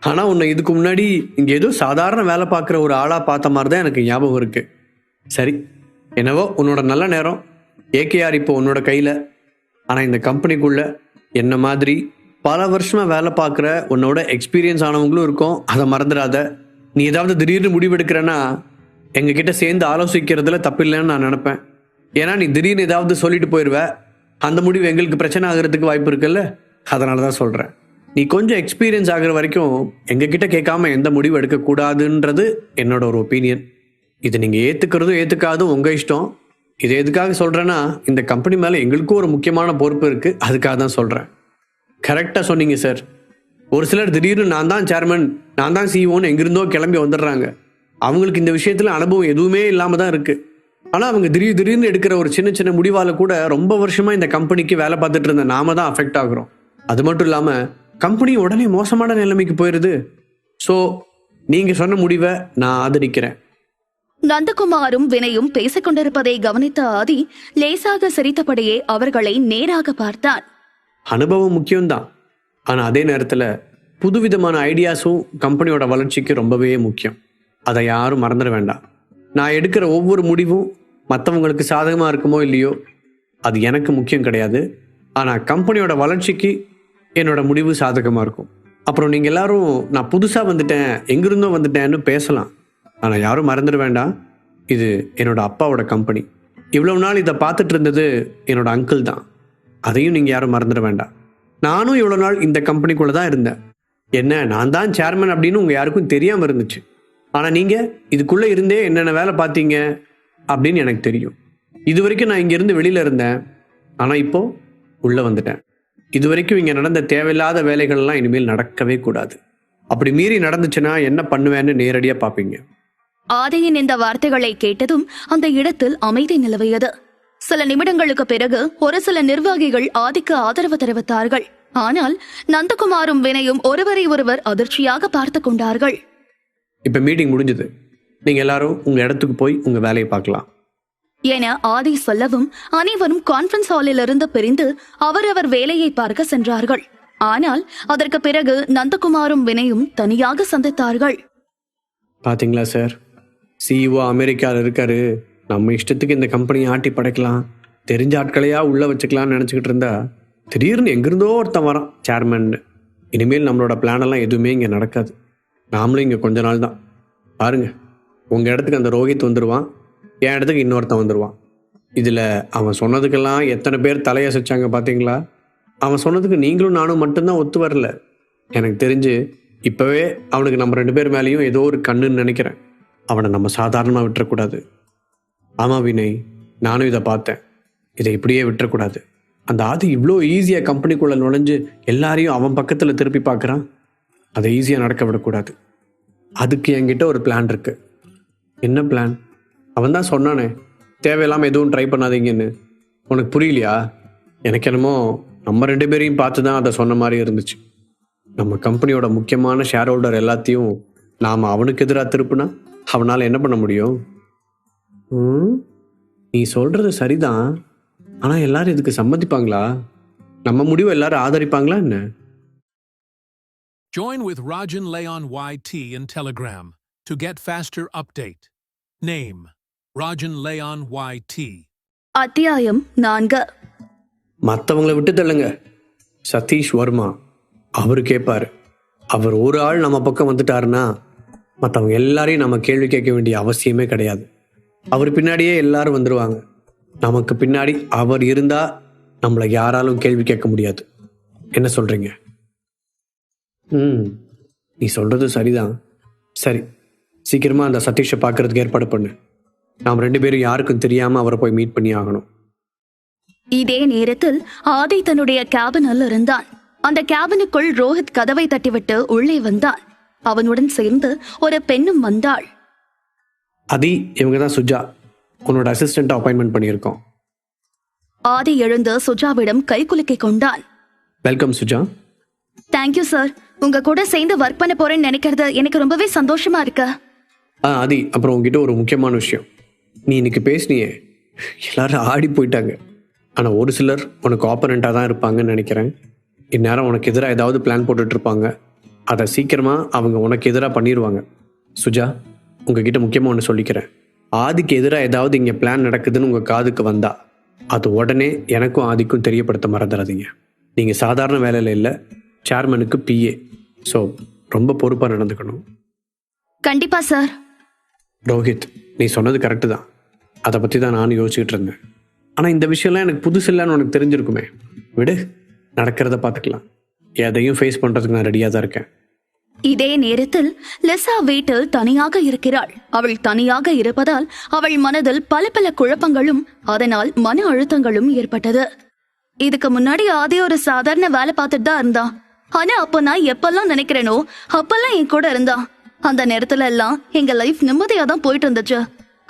ஆனா உன்னை இதுக்கு முன்னாடி இங்க ஏதோ சாதாரண வேலை பார்க்குற ஒரு ஆளா பார்த்த மாதிரி தான் எனக்கு ஞாபகம் இருக்கு. சரி, என்னவோ உன்னோட நல்ல நேரம். ஏகேஆர் இப்போ உன்னோட கையில. ஆனா இந்த கம்பெனிக்குள்ள என்ன மாதிரி பல வருஷமா வேலை பார்க்குற உன்னோட எக்ஸ்பீரியன்ஸ் ஆனவங்களும் இருக்கும். அதை மறந்துடாத. நீ ஏதாவது திடீர்னு முடிவெடுக்கிறேன்னா எங்ககிட்ட சேர்ந்து ஆலோசிக்கிறதுல தப்பில்லைன்னு நான் நினைப்பேன். ஏன்னா நீ திடீர்னு ஏதாவது சொல்லிட்டு போயிடுவ. அந்த முடிவு எங்களுக்கு பிரச்சனை ஆகிறதுக்கு வாய்ப்பு இருக்குல்ல. அதனால தான் சொல்கிறேன், நீ கொஞ்சம் எக்ஸ்பீரியன்ஸ் ஆகிற வரைக்கும் எங்ககிட்ட கேட்காம எந்த முடிவு எடுக்கக்கூடாதுன்றது என்னோட ஒரு ஒப்பீனியன். இது நீங்கள் ஏற்றுக்கிறதும் ஏற்றுக்காதும் உங்கள் இஷ்டம். இதை எதுக்காக சொல்கிறேன்னா, இந்த கம்பெனி மேலே எங்களுக்கும் ஒரு முக்கியமான பொறுப்பு இருக்குது. அதுக்காக தான் சொல்கிறேன். கரெக்டாக சொன்னீங்க சார். ஒரு சிலர் திடீர்னு நான் தான் சேர்மன், நான் தான் சிஇஓன்னு எங்கிருந்தோ கிளம்பி வந்துடுறாங்க. அவங்களுக்கு இந்த விஷயத்தில் அனுபவம் எதுவுமே இல்லாமல் தான் இருக்குது. ஆனால் அவங்க திடீர்னு எடுக்கிற ஒரு சின்ன சின்ன முடிவால் கூட ரொம்ப வருஷமாக இந்த கம்பெனிக்கு வேலை பார்த்துட்டு இருந்த நாம தான் அஃபெக்ட் ஆகுறோம். அது மட்டும் இல்லாமல் கம்பெனி உடனே மோசமான நிலைமைக்கு போயிடுது. ஸோ நீங்கள் சொன்ன முடிவை நான் ஆதரிக்கிறேன். நந்தகுமாரும் வினயும் பேசிக் கொண்டிருப்பதை கவனித்த ஆதி லேசாக சிரித்தபடியே அவர்களை நேராக பார்த்தான். அனுபவம் முக்கியம்தான், ஆனால் அதே நேரத்தில் புதுவிதமான ஐடியாஸும் கம்பெனியோட வளர்ச்சிக்கு ரொம்பவே முக்கியம். அதை யாரும் மறந்துட வேண்டாம். நான் எடுக்கிற ஒவ்வொரு முடிவும் மற்றவங்களுக்கு சாதகமாக இருக்குமோ இல்லையோ அது எனக்கு முக்கியம் கிடையாது. ஆனால் கம்பெனியோட வளர்ச்சிக்கு என்னோட முடிவு சாதகமாக இருக்கும். அப்புறம் நீங்கள் எல்லாரும் நான் புதுசாக வந்துட்டேன், எங்கிருந்தோ வந்துட்டேன்னு பேசலாம். ஆனால் யாரும் மறந்துட வேண்டாம், இது என்னோட அப்பாவோட கம்பெனி. இவ்வளவு நாள் இதை பார்த்துட்டு இருந்தது என்னோட அங்கிள் தான். அதையும் நீங்கள் யாரும் மறந்துட வேண்டாம். நானும் இவ்வளோ நாள் இந்த கம்பெனிக்குள்ளே தான் இருந்தேன். என்ன, நான் தான் சேர்மன் அப்படின்னு உங்கள் யாருக்கும் தெரியாமல் இருந்துச்சு. ஆனால் நீங்கள் இதுக்குள்ளே இருந்தே என்னென்ன வேலை பார்த்தீங்க அப்படின்னு எனக்கு தெரியும். இது வரைக்கும் நான் இங்கேருந்து வெளியில் இருந்தேன், ஆனால் இப்போது உள்ளே வந்துட்டேன். இது வரைக்கும் இங்கே நடந்த தேவையில்லாத வேலைகள்லாம் இனிமேல் நடக்கவே கூடாது. அப்படி மீறி நடந்துச்சுன்னா என்ன பண்ணுவேன்னு நேரடியாக பார்ப்பீங்க. ஆதியின் இந்த வார்த்தைகளை கேட்டதும் அந்த இடத்தில் அமைதி நிலவியது. சில நிமிடங்களுக்கு பிறகு ஒரு சில நிர்வாகிகள் ஆதிக்கு ஆதரவு தெரிவித்தார்கள். ஆனால் நந்தகுமாரும் வினயும் ஒருவரை ஒருவர் அதிர்ச்சியாக பார்த்து கொண்டார்கள். இப்ப மீட்டிங் முடிஞ்சது, நீங்க எல்லாரும் உங்க இடத்துக்கு போய் உங்க வேலையை பார்க்கலாம் என ஆதி சொல்லவும் அனைவரும் கான்ஃபரன்ஸ் ஹாலில் இருந்து பிரிந்து அவரவர் வேலையை பார்க்க சென்றார்கள். ஆனால் அதற்கு பிறகு நந்தகுமாரும் வினயும் தனியாக சந்தித்தார்கள். பாத்தீங்களா சார், சிஇஓ அமெரிக்காவில் இருக்காரு. நம்ம இஷ்டத்துக்கு இந்த கம்பெனியை ஆட்டி படைக்கலாம், தெரிஞ்ச ஆட்களையா உள்ள வச்சுக்கலாம்னு நினச்சிக்கிட்டு இருந்தா திடீர்னு எங்கிருந்தோ ஒருத்தன் வரான் சேர்மன். இனிமேல் நம்மளோட பிளானெல்லாம் எதுவுமே இங்கே நடக்காது. நாமளும் இங்கே கொஞ்ச நாள் தான். பாருங்க, உங்கள் இடத்துக்கு அந்த ரோஹித் வந்துடுவான், என் இடத்துக்கு இன்னொருத்தன் வந்துடுவான். இதில் அவன் சொன்னதுக்கெல்லாம் எத்தனை பேர் தலையசைச்சாங்க பார்த்தீங்களா? அவன் சொன்னதுக்கு நீங்களும் நானும் மட்டும்தான் ஒத்து வரல. எனக்கு தெரிஞ்சு இப்போவே அவனுக்கு நம்ம 2 பேர் மேலேயும் ஏதோ ஒரு கண்ணுன்னு நினைக்கிறேன். அவனை நம்ம சாதாரணமாக விட்டுறக்கூடாது. ஆமாம் வினய், நானும் இதை பார்த்தேன். இதை இப்படியே விட்டுறக்கூடாது. அந்த ஆதி இவ்வளோ ஈஸியாக கம்பெனிக்குள்ளே நுழைஞ்சு எல்லாரையும் அவன் பக்கத்தில் திருப்பி பார்க்குறான். அதை ஈஸியாக நடக்க விடக்கூடாது. அதுக்கு என்கிட்ட ஒரு பிளான் இருக்குது. என்ன பிளான்? அவன் தான் சொன்னானே, தேவையில்லாமல் எதுவும் ட்ரை பண்ணாதீங்கன்னு. உனக்கு புரியலையா? எனக்கு என்னமோ நம்ம 2 பேரையும் பார்த்து தான் அதை சொன்ன மாதிரி இருந்துச்சு. நம்ம கம்பெனியோட முக்கியமான ஷேர் ஹோல்டர் எல்லாத்தையும் நாம் அவனுக்கு எதிராக திருப்புனா அவனால் என்ன பண்ண முடியும்? நீ சொல்கிறது சரிதான், ஆனால் எல்லாரும் இதுக்கு சம்மதிப்பாங்களா? நம்ம முடிவை எல்லாரும் ஆதரிப்பாங்களா என்ன? Join with Rajan Leon YT in Telegram to get faster update. Name: Rajan Leon YT. அத்தியாயம் 4. மற்றவங்களை விட்டு தள்ளுங்க. சதீஷ் வர்மா அவர் கேட்பார். அவர் ஒரு ஆள் நம்ம பக்கம் வந்துட்டாருன்னா மற்றவங்க எல்லாரையும் நம்ம கேள்வி கேட்க வேண்டிய அவசியமே கிடையாது. அவர் பின்னாடியே எல்லாரும் வந்துடுவாங்க. நமக்கு பின்னாடி அவர் இருந்தா நம்மளை யாராலும் கேள்வி கேட்க முடியாது. என்ன சொல்றீங்க? நீ சொல்றது சரிதான். சரி, சீக்கிரமா அந்த சதீஷை பார்க்கறதுக்கு ஏற்பாடு பண்ணு. நாம் 2 பேரும் யாருக்கும் தெரியாம அவரை போய் மீட் பண்ணி ஆகணும். இதே நேரத்தில் ஆதி தன்னுடைய கேபினில் இருந்தான். அந்த கேபினுக்குள் ரோஹித் கதவை தட்டிவிட்டு உள்ளே வந்தான். அவனுடன் சேர்ந்து ஒரு பெண்ணும் வந்தாள். அதி, இவங்க தான் சுஜா, உன்னோட அசிஸ்டன்ட் அப்பாயின்மெண்ட் பண்ணியிருக்கோம். ஆதி எழுந்து சுஜாவிடம் கை குலுக்கிக் கொண்டான். வெல்கம் சுஜா. Thank you sir. உங்க கூட சேர்ந்து ஒர்க் பண்ண போறேன்னு நினைக்கிறது எனக்கு ரொம்பவே சந்தோஷமா இருக்கு. ஆதி, அப்புறம் உங்ககிட்ட ஒரு முக்கியமான விஷயம். நீ இன்னைக்கு பேசினியே, எல்லாரும் ஆடி போயிட்டாங்க. ஆனால் ஒரு சிலர் உனக்கு ஆப்பரண்ட்டாக தான் இருப்பாங்கன்னு நினைக்கிறேன். இந்நேரம் உனக்கு எதிராக ஏதாவது பிளான் போட்டுட்டு இருப்பாங்க. அதை சீக்கிரமாக அவங்க உனக்கு எதிராக பண்ணிடுவாங்க. சுஜா, உங்ககிட்ட முக்கியமாக ஒன்று சொல்லிக்கிறேன். ஆதிக்கு எதிராக ஏதாவது இங்கே பிளான் நடக்குதுன்னு உங்கள் காதுக்கு வந்தா அது உடனே எனக்கும் ஆதிக்கும் தெரியப்படுத்த மறந்துடாதீங்க. நீங்கள் சாதாரண வேலையில் இல்லை, சேர்மனுக்கு பிஏ. ஸோ ரொம்ப பொறுப்பாக நடந்துக்கணும். கண்டிப்பா சார். ரோஹித், நீ சொன்னது கரெக்டு தான். அதை பற்றி தான் நானும் யோசிச்சுட்டு இருந்தேன். ஆனால் இந்த விஷயம்லாம் எனக்கு புதுசு இல்லைன்னு உனக்கு தெரிஞ்சிருக்குமே. விடு, நடக்கிறத பார்த்துக்கலாம். எதையும் ஃபேஸ் பண்ணுறதுக்கு நான் ரெடியாக தான் இருக்கேன். இதே நேரத்தில் லெசா வீட்டில் தனியாக இருக்கிறாள். அவள் தனியாக இருப்பதால் அவள் மனதில் பல பல குழப்பங்களும் அதனால் மன அழுத்தங்களும் ஏற்பட்டது. இதுக்கு முன்னாடி ஆதி ஒரு சாதாரண வேலை பார்த்துட்டு தான் இருந்தான். ஆனா அப்ப நான் எப்பெல்லாம் நினைக்கிறேனோ அப்பெல்லாம் என் கூட இருந்தான். அந்த நேரத்துல எல்லாம் எங்க லைஃப் நிம்மதியா தான் போயிட்டு இருந்துச்சு.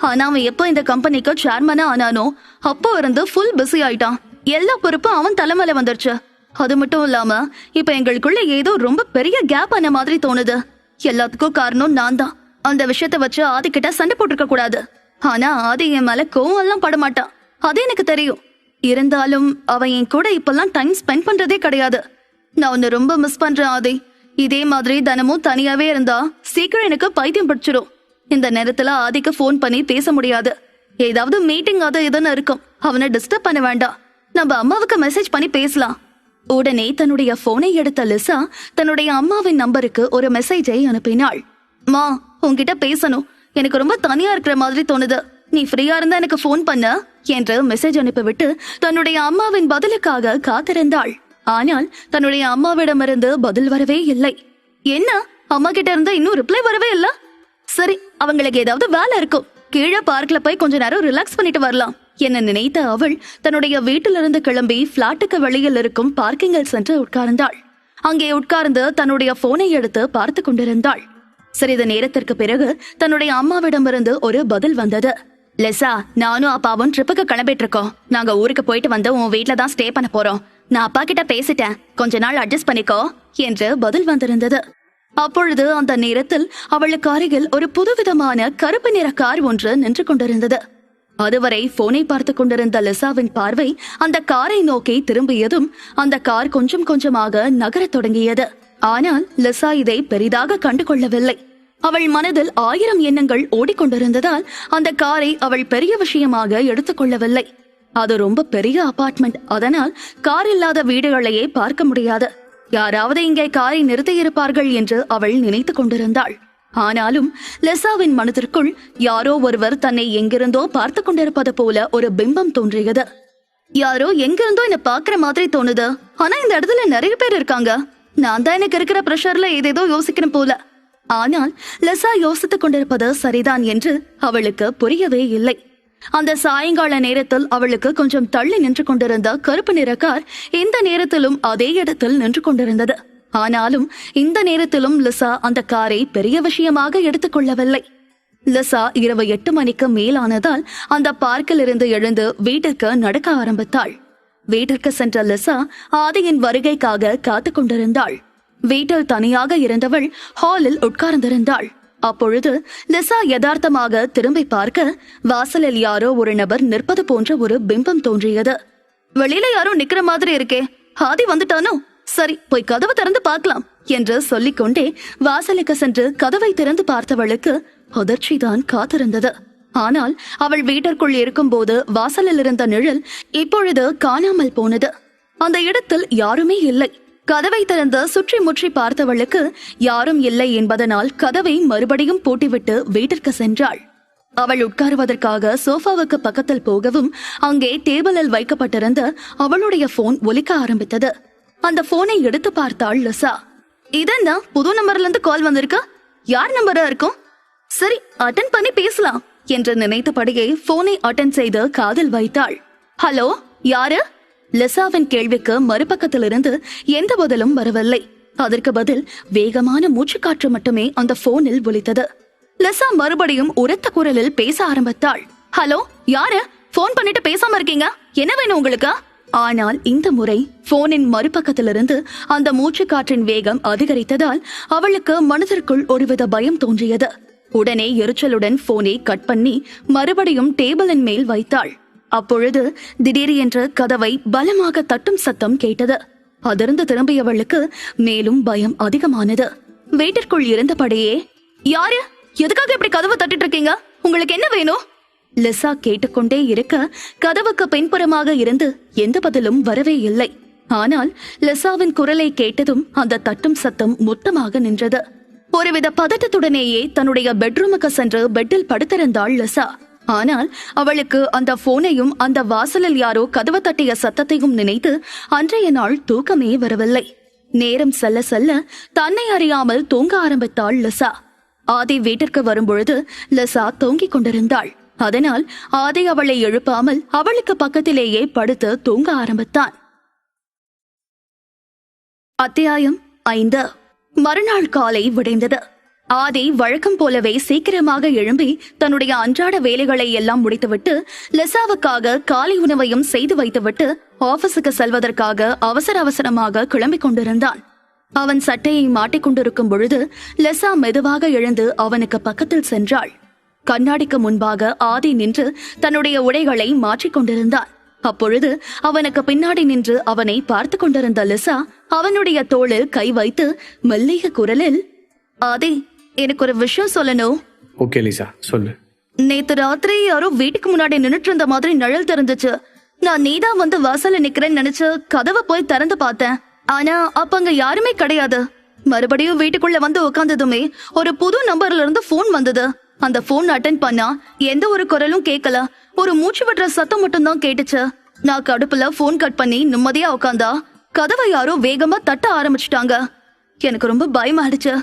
ஆனா அவன் எப்போ இந்த கம்பெனிக்கு சேர்மனா ஆனானோ அப்போ இருந்து ஃபுல் பிஸி ஆயிட்டான். எல்லா பொறுப்பும் அவன் தலைமையில வந்துருச்சு. அது மட்டும் இல்லாம இப்ப எங்களுக்குள்ள ஏதோ ரொம்ப பெரிய கேப் ஆன மாதிரி தோணுது. எல்லாத்துக்கும் காரணம் நான் தான். அந்த விஷயத்த வச்சு ஆதி கிட்ட சண்டை போட்டிருக்க கூடாது. ஆனா ஆதி என் மேல கோவம் எல்லாம் படமாட்டான், அது எனக்கு தெரியும். இருந்தாலும் அவன் என் கூட இப்பெல்லாம் டைம் ஸ்பெண்ட் பண்றதே கிடையாது. நான் உன்னை ரொம்ப மிஸ் பண்றேன் ஆதி. இதே மாதிரி தினமும் தனியாவே இருந்தா சீக்கிரம் எனக்கு பைத்தியம் பிடிச்சிடும். இந்த நேரத்துல ஆதிக்கு போன் பண்ணி பேச முடியாது. ஏதாவது மீட்டிங் அது இதுன்னு இருக்கும். அவனை டிஸ்டர்ப் பண்ண வேண்டாம். நம்ம அம்மாவுக்கு மெசேஜ் பண்ணி பேசலாம். உடனே தன்னுடைய போனை எடுத்த லிசா தன்னுடைய அம்மாவின் நம்பருக்கு ஒரு மெசேஜை அனுப்பினாள். மா, உன்கிட்ட பேசணும். எனக்கு ரொம்ப தனியா இருக்கிற மாதிரி தோணுது. நீ ஃப்ரீயா இருந்தா எனக்கு போன் பண்ண என்று மெசேஜ் அனுப்பிவிட்டு தன்னுடைய அம்மாவின் பதிலுக்காக காத்திருந்தாள். ஆனால் தன்னுடைய அம்மாவிடமிருந்து பதில் வரவே இல்லை. என்ன, அம்மா கிட்ட இருந்து இன்னும் ரிப்ளை வரவே இல்ல? சரி, அவங்களுக்கு ஏதாவது வேலை இருக்கும். கீழே பார்க்ல போய் கொஞ்ச நேரம் ரிலாக்ஸ் பண்ணிட்டு வரலாம் என்ன நினைத்த அவள் தன்னுடைய வீட்டிலிருந்து கிளம்பி பிளாட்டுக்கு வெளியில் இருக்கும் பார்க்கிங்கில் சென்று உட்கார்ந்தாள். அங்கே உட்கார்ந்து தன்னுடைய போனை எடுத்து பார்த்து கொண்டிருந்தாள். சிறிது நேரத்திற்கு பிறகு தன்னுடைய அம்மாவிடமிருந்து ஒரு பதில் வந்தது. லெசா, நானும் அப்பாவும் ட்ரிப்புக்கு கிளம்பிட்டு இருக்கோம். நாங்க ஊருக்கு போயிட்டு வந்து உன் வீட்டுல தான் ஸ்டே பண்ண போறோம். நான் அப்பா கிட்ட பேசிட்டேன், கொஞ்ச நாள் அட்ஜஸ்ட் பண்ணிக்கோ என்று பதில் வந்திருந்தது. அப்பொழுது அந்த நேரத்தில் அவளுக்கு அருகில் ஒரு புதுவிதமான கருப்பு நிற கார் ஒன்று நின்று கொண்டிருந்தது. அதுவரை போனை பார்த்து கொண்டிருந்த லெசாவின் பார்வை அந்த காரை நோக்கி திரும்பியதும் அந்த கார் கொஞ்சம் கொஞ்சமாக நகரத் தொடங்கியது. ஆனால் லெசா இதை பெரிதாக கண்டு கொள்ளவில்லை. அவள் மனதில் 1000 எண்ணங்கள் ஓடிக்கொண்டிருந்ததால் அந்த காரை அவள் பெரிய விஷயமாக எடுத்துக்கொள்ளவில்லை. அது ரொம்ப பெரிய அபார்ட்மெண்ட், அதனால் கார் இல்லாத வீடுகளையே பார்க்க முடியாது. யாராவது இங்கே காரை நிறுத்தியிருப்பார்கள் என்று அவள் நினைத்து கொண்டிருந்தாள். ஆனாலும் லெசாவின் மனதிற்குள் யாரோ ஒருவர் தன்னை எங்கிருந்தோ பார்த்து கொண்டிருப்பது போல ஒரு பிம்பம் தோன்றியது. யாரோ எங்கிருந்தோ என்ன பாக்குற மாதிரி தோணுது. ஆனா இந்த இடத்துல நிறைய பேர் இருக்காங்க. நான் தான் எனக்கு இருக்கிற பிரஷர்ல ஏதேதோ யோசிக்கிறேன் போல. ஆனால் லெசா யோசித்துக் கொண்டிருப்பது சரிதான் என்று அவளுக்கு புரியவே இல்லை. அந்த சாயங்கால நேரத்தில் அவளுக்கு கொஞ்சம் தள்ளி நின்று கொண்டிருந்த கருப்பு நிற கார் இந்த நேரத்திலும் அதே இடத்தில் நின்று கொண்டிருந்தது. ஆனாலும் இந்த நேரத்திலும் லிசா அந்த காரை பெரிய விஷயமாக எடுத்துக்கொள்ளவில்லை. லிசா இரவு 8 மணிக்கு மேலானதால் அந்த பார்க்கில் இருந்து எழுந்து வீட்டிற்கு நடக்க ஆரம்பித்தாள். வீட்டிற்கு சென்ற லிசா ஆதியின் வருகைக்காக காத்து கொண்டிருந்தாள். வீட்டில் தனியாக இருந்தவள் ஹாலில் உட்கார்ந்திருந்தாள். அப்பொழுது லிசா யதார்த்தமாக திரும்பி பார்க்க வாசலில் யாரோ ஒரு நபர் நிற்பது போன்ற ஒரு பிம்பம் தோன்றியது. வெளியில யாரோ நிக்கிற மாதிரி இருக்கே, ஆதி வந்துட்டானோ? சரி, போய் கதவை திறந்து பார்க்கலாம் என்று சொல்லிக்கொண்டே வாசலுக்கு சென்று கதவை திறந்து பார்த்தவளுக்கு அதிர்ச்சிதான் காத்திருந்தது. ஆனால் அவள் வீட்டிற்குள் இருக்கும்போது வாசலில் இருந்த நிழல் இப்பொழுது காணாமல் போனது. அந்த இடத்தில் யாருமே இல்லை. கதவை திறந்து சுற்றி முற்றி பார்த்தவளுக்கு யாரும் இல்லை என்பதனால் கதவை மறுபடியும் பூட்டிவிட்டு வீட்டிற்கு சென்றாள். அவள் உட்காருவதற்காக சோஃபாவுக்கு பக்கத்தில் போகவும் அங்கே டேபிளில் வைக்கப்பட்டிருந்த அவளுடைய போன் ஒலிக்க ஆரம்பித்தது. அந்த போனை எடுத்து பார்த்தாள் லிசா. இதென்ன புது நம்பர்ல இருந்து கால் வந்திருக்கு? யார் நம்பரா இருக்கும்? சரி, அட்டென்ட் பண்ணி பேசலாம் என்று நினைத்தபடியே போனை அட்டென்ட் செய்து காதில் வைத்தாள். ஹலோ, யாரு? லிசாவின் கேள்விக்கு மறுபக்கத்திலிருந்து எந்த பதிலும் வரவில்லை. அதற்கு பதில் வேகமான மூச்சுக்காற்று மட்டுமே அந்த போனில் ஒலித்தது. லிசா மறுபடியும் உரத்த குரலில் பேச ஆரம்பித்தாள். ஹலோ, யாரு? போன் பண்ணிட்டு பேசாம இருக்கீங்க? என்ன வேணும் உங்களுக்கு? ஆனால் இந்த முறை போனின் மறுபக்கத்திலிருந்து அந்த மூச்சுக்காற்றின் வேகம் அதிகரித்ததால் அவளுக்கு மனதிற்குள் ஒருவித பயம் தோன்றியது. உடனே எரிச்சலுடன் போனை கட் பண்ணி மறுபடியும் டேபிளின் மேல் வைத்தாள். அப்பொழுது திடீரென்று கதவை பலமாக தட்டும் சத்தம் கேட்டது. அதிர்ந்து திரும்பியவளுக்கு மேலும் பயம் அதிகமானது. வீட்டிற்குள் இருந்தபடியே, யாரு? எதுக்காக இப்படி கதவை தட்டிட்டு இருக்கீங்க? உங்களுக்கு என்ன வேணும்? லிசா கேட்டுக்கொண்டே இருக்க கதவுக்கு பின்புறமாக இருந்து எந்த பதிலும் வரவே இல்லை. ஆனால் லிசாவின் குரலை கேட்டதும் அந்த தட்டும் சத்தம் மொத்தமாக நின்றது. ஒருவித பதட்டத்துடனேயே தன்னுடைய பெட்ரூமுக்கு சென்று பெட்டில் படுத்திருந்தாள் லிசா. ஆனால் அவளுக்கு அந்த போனையும் அந்த வாசலில் யாரோ கதவு தட்டிய சத்தத்தையும் நினைத்து அன்றைய நாள் தூக்கமே வரவில்லை. நேரம் செல்ல செல்ல தன்னை அறியாமல் தூங்க ஆரம்பித்தாள் லிசா. ஆதி வீட்டிற்கு வரும்பொழுது லிசா தூங்கிக் கொண்டிருந்தாள். அதனால் ஆதி அவளை எழுப்பாமல் அவளுக்கு பக்கத்திலேயே படுத்து தூங்க ஆரம்பித்தான். அத்தியாயம் 5. மறுநாள் காலை விடைந்தது. ஆதி வழக்கம் போலவே சீக்கிரமாக எழும்பி தன்னுடைய அன்றாட வேலைகளை எல்லாம் முடித்துவிட்டு லிசாவுக்காக காலை உணவையும் செய்து வைத்துவிட்டு ஆபீஸுக்கு செல்வதற்காக அவசர அவசரமாக கிளம்பிக் கொண்டிருந்தான். அவன் சட்டையை மாட்டிக்கொண்டிருக்கும் பொழுது லிசா மெதுவாக எழுந்து அவனுக்கு பக்கத்தில் சென்றாள். கண்ணாடிக்கு முன்பாக ஆதி நின்று தன்னுடைய உடைகளை மாற்றிக் கொண்டிருந்தான். அப்பொழுது அவனுக்கு பின்னாடி நின்று அவனை பார்த்து கொண்டிருந்த லிசா அவனுடைய தோளில் கை வைத்து மெல்லிய குரலில், ஆதி, எனக்கு ஒரு விஷயம் சொல்லணும். ஓகே லிசா, சொல்லு. நேத்து ராத்திரி யாரோ வீட்டுக்கு முன்னாடி நின்னுட்டு இருந்த மாதிரி நிழல் தெரிஞ்சுச்சு. நான் நீதான் வந்து வாசல்ல நிக்கிறேன்னு நினைச்சு கதவை போய் திறந்து பார்த்தேன். ஆனா அப்ப அங்க யாருமே கிடையாது. மறுபடியும் வீட்டுக்குள்ள வந்து உட்கார்ந்ததுமே ஒரு புது நம்பர்ல இருந்து போன் வந்தது. அந்த போன் அட்டென்ட் பண்ணா எந்த ஒரு குரலும் கேட்கல. ஒரு மூச்சு விடுற சத்தம் மட்டும் தான் கேட்டுச்சு. நான் கடுப்புல போன் கட் பண்ணி நிம்மதியா உட்காந்தா கதவை யாரோ வேகமா தட்ட ஆரம்பிச்சுட்டாங்க. எனக்கு ரொம்ப பயமாயிடுச்சு.